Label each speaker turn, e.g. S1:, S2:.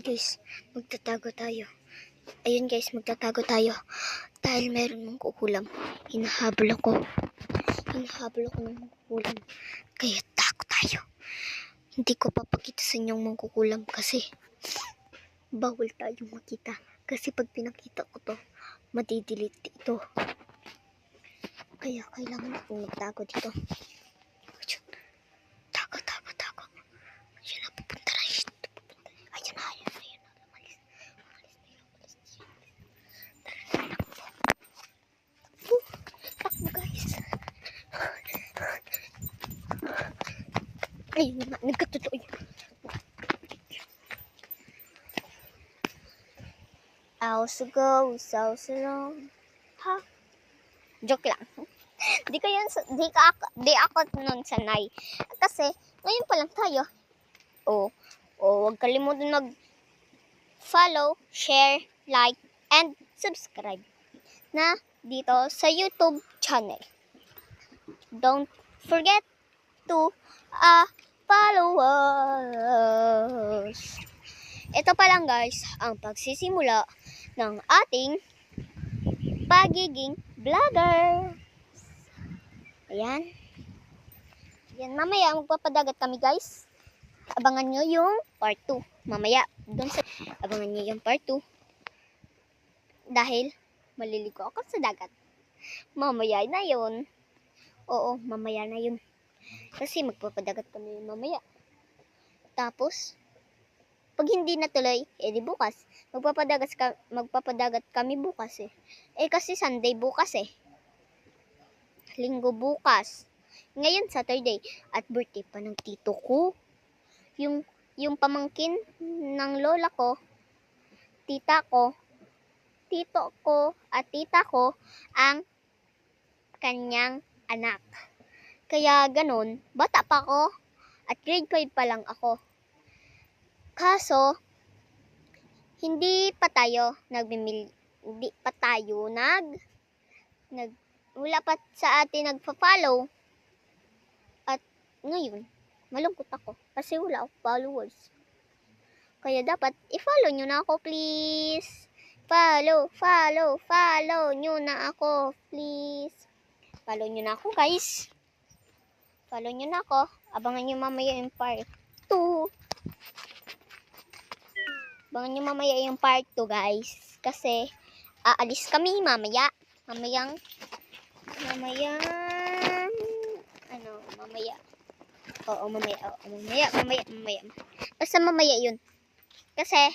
S1: guys, magtatago tayo. Ayun guys, magtatago tayo. Dahil meron mong kukulam. Hinahabol ako ng mangkukulam. Kaya tago tayo. Hindi ko papakita sa inyong mangkukulam kasi bawal tayong makita. Kasi pag pinakita ko to, madidelete ito. Kaya kailangan akong magtago dito. Tago. Ayun na, pupunta na. Ayun na. Umalis na. Takbo guys. Ayun na, nagkatotoo yun. Sausaw. Ha? Joke lang. Di ako nun sanay. Kasi, ngayon pa lang tayo. Huwag kalimutan mag-follow, share, like, and subscribe na dito sa YouTube channel. Don't forget to follow us. Ito pa lang guys, ang pagsisimula ng ating pagiging vlogger. Ayan. Mamaya magpapadagat kami guys. Abangan nyo yung part 2. Mamaya, abangan nyo yung part 2. Dahil, maliligo ako sa dagat. Mamaya na yun. Oo, mamaya na yun. Kasi magpapadagat kami mamaya. Tapos, pag hindi natuloy, edi bukas. Magpapadagat kami bukas eh. Kasi Sunday bukas eh. Linggo bukas. Ngayon Saturday. At birthday pa ng tito ko. Yung pamangkin ng lola ko, tito ko at tita ko ang kanyang anak. Kaya ganun, bata pa ako at grade 5 pa lang ako. Kaso, wala pa sa atin nagpa-follow. At ngayon, malungkot ako kasi wala akong followers. Kaya dapat i-follow nyo na ako please. Follow nyo na ako please. Follow nyo na ako guys. Follow nyo na ako. Abangan nyo mamaya yung part 2. Abangan nyo mamaya yung part 2 guys. Kasi aalis kami mamaya. Mamaya. Oo, mamaya. Basta mamaya yun. Kasi